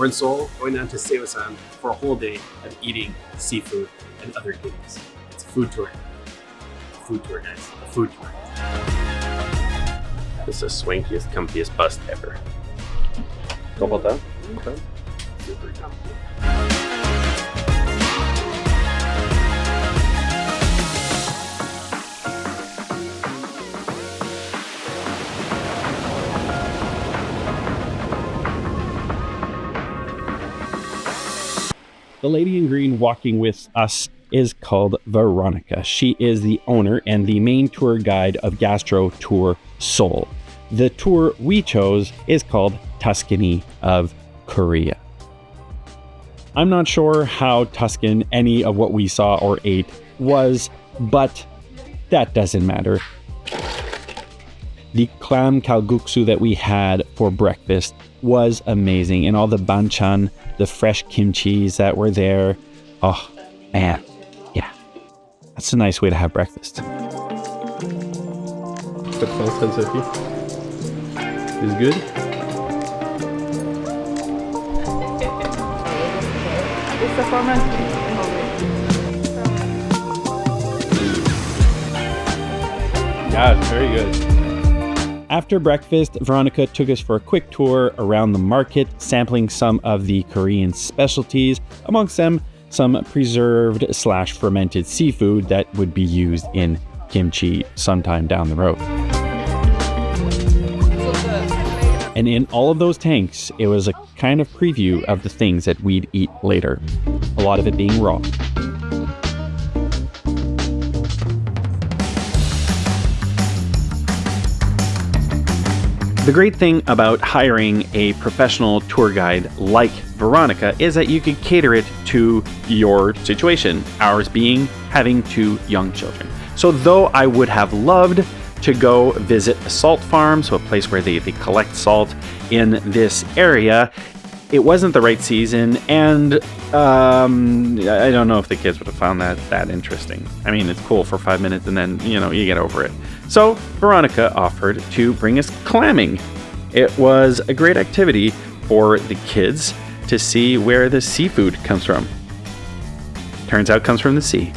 We're in Seoul, going down to Seosan for a whole day of eating seafood and other goodies. It's a food tour. A food tour, guys. A food tour. This is the swankiest, comfiest bus ever. Go about that? Okay. Super comfy. The lady in green walking with us is called Veronica. She is the owner and the main tour guide of Gastro Tour Seoul. The tour we chose is called Tuscany of Korea. I'm not sure how Tuscan any of what we saw or ate was, but that doesn't matter. The clam kalguksu that we had for breakfast was amazing, and all the banchan, the fresh kimchis that were there. Oh man, yeah, that's a nice way to have breakfast. Is good? It's a fermented. Yeah, it's very good. After breakfast, Veronica took us for a quick tour around the market, sampling some of the Korean specialties, amongst them some preserved/fermented seafood that would be used in kimchi sometime down the road. And in all of those tanks, it was a kind of preview of the things that we'd eat later, a lot of it being raw. The great thing about hiring a professional tour guide like Veronica is that you could cater it to your situation, ours being having 2 young children. So though I would have loved to go visit a salt farm, so a place where they collect salt in this area, it wasn't the right season, and I don't know if the kids would have found that interesting. I mean, it's cool for 5 minutes and then, you get over it. So Veronica offered to bring us clamming. It was a great activity for the kids to see where the seafood comes from. Turns out it comes from the sea.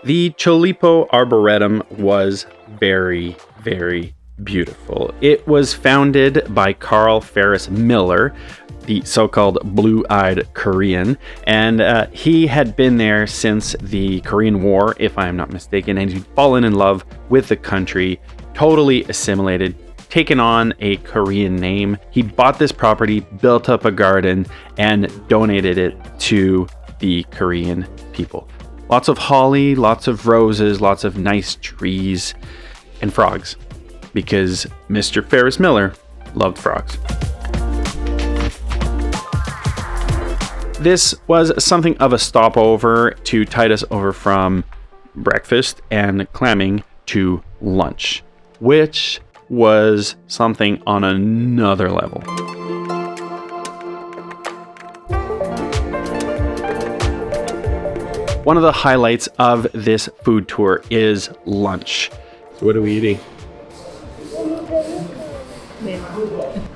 The Chollipo Arboretum was very, very beautiful. It was founded by Carl Ferris Miller, the so-called blue-eyed Korean, and he had been there since the Korean War, if I am not mistaken, and he'd fallen in love with the country, totally assimilated, taken on a Korean name. He bought this property, built up a garden, and donated it to the Korean people. Lots of holly, lots of roses, lots of nice trees, and frogs, because Mr. Ferris Miller loved frogs. This was something of a stopover to tide us over from breakfast and clamming to lunch, which was something on another level. One of the highlights of this food tour is lunch. So what are we eating?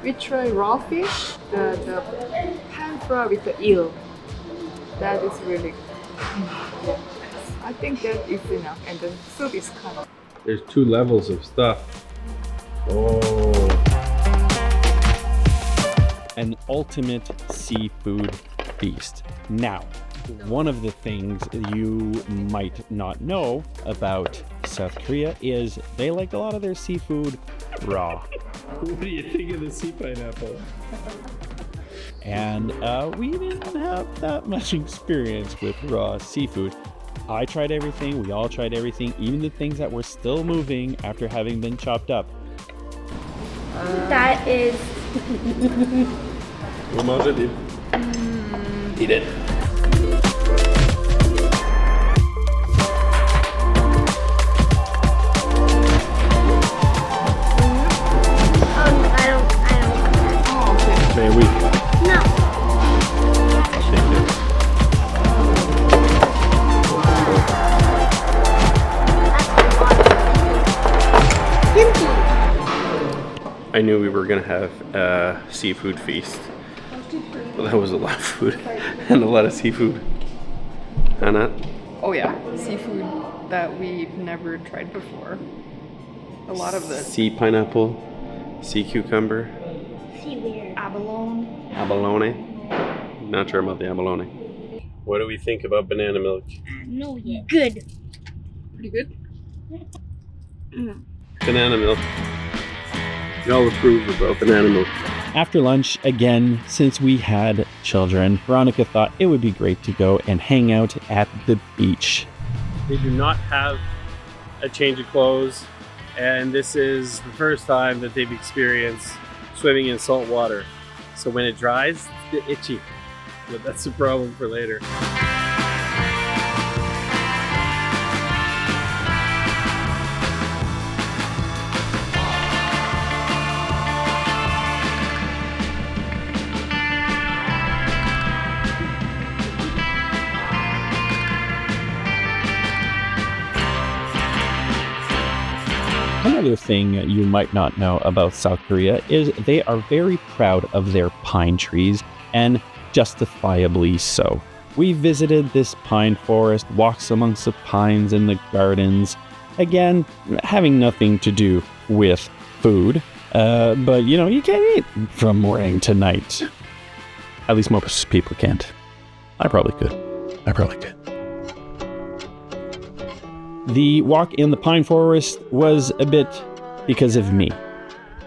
We try raw fish, the pan fry with the eel. That is really good. I think that is enough, and the soup is kind of... There's 2 levels of stuff. Oh. An ultimate seafood feast. Now, one of the things you might not know about South Korea is they like a lot of their seafood raw. What do you think of the sea pineapple? And we didn't have that much experience with raw seafood. I tried everything, we all tried everything, even the things that were still moving after having been chopped up. That is... We'll mange it. Eat it. I don't. Oh, okay. Mais oui. No. I knew we were gonna have a seafood feast. Well, that was a lot of food and a lot of seafood. Hannah? Oh yeah, seafood that we've never tried before. A lot of this. Sea pineapple, sea cucumber, Abalone. abalone. Not sure about the abalone. What do we think about banana milk? No, yeah. Good. Pretty good. Banana milk. Y'all approve about banana milk. After lunch, again, since we had children, Veronica thought it would be great to go and hang out at the beach. They do not have a change of clothes, and this is the first time that they've experienced swimming in salt water. So when it dries, it's a bit itchy, but that's a problem for later. Another thing you might not know about South Korea is they are very proud of their pine trees, and justifiably so. We visited this pine forest, walks amongst the pines in the gardens, again, having nothing to do with food, but you know, you can't eat from morning to night. At least most people can't. I probably could. The walk in the pine forest was a bit because of me.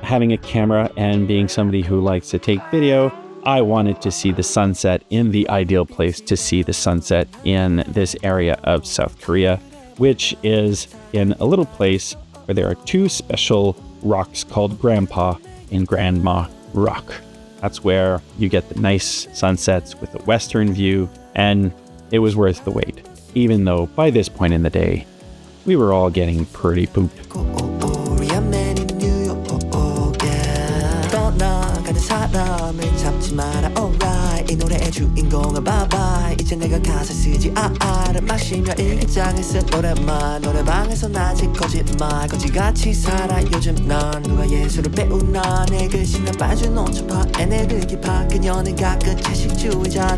Having a camera and being somebody who likes to take video, I wanted to see the sunset in the ideal place to see the sunset in this area of South Korea, which is in a little place where there are two special rocks called Grandpa and Grandma Rock. That's where you get the nice sunsets with a western view, and it was worth the wait, even though by this point in the day, we were all getting pretty pooped.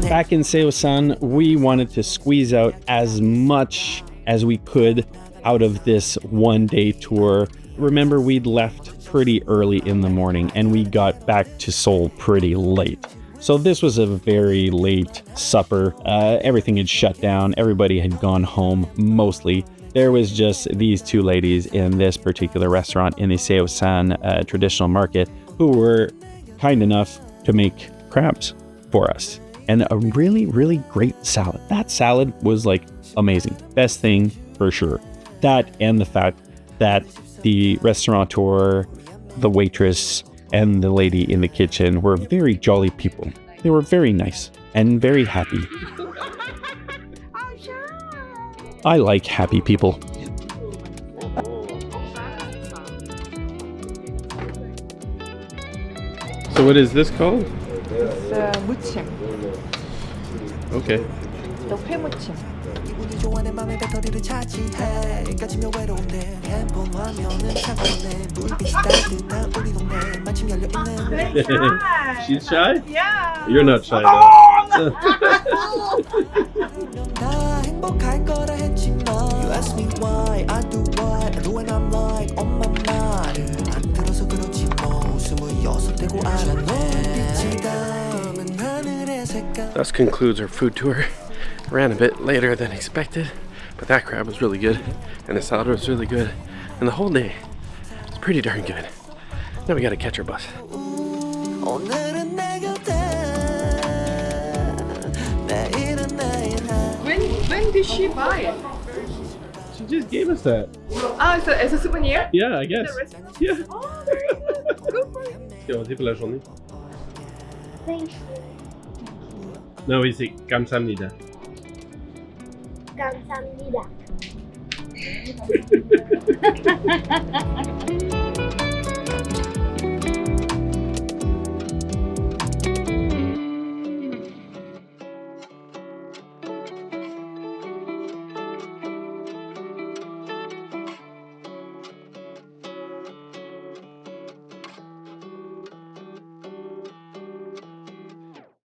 Back in Seosan, we wanted to squeeze out as much as we could out of this one-day tour. Remember, we'd left pretty early in the morning and we got back to Seoul pretty late. So this was a very late supper. Everything had shut down. Everybody had gone home, mostly. There was just these two ladies in this particular restaurant in the Seosan traditional market who were kind enough to make crabs for us. And a really, really great salad. That salad was like amazing. Best thing for sure. That and the fact that the restaurateur, the waitress, and the lady in the kitchen were very jolly people. They were very nice and very happy. I like happy people. So what is this called? It's 무침. Okay. 또 회무침. She's shy? Yeah. You're not shy though. You ask me why I do what I do and I'm like on my mind. 안 들어서 그렇지 뭐 26 되고 Thus concludes our food tour. Ran a bit later than expected, but that crab was really good, and the salad was really good, and the whole day was pretty darn good. Now we gotta catch our bus. When did she buy it? She just gave us that. Ah, so it's a souvenir? Yeah, I guess. Yeah. Oh, very good. Good for you. On dit pour la journée. Thank you. Non, oui, c'est 감사합니다. 감사합니다.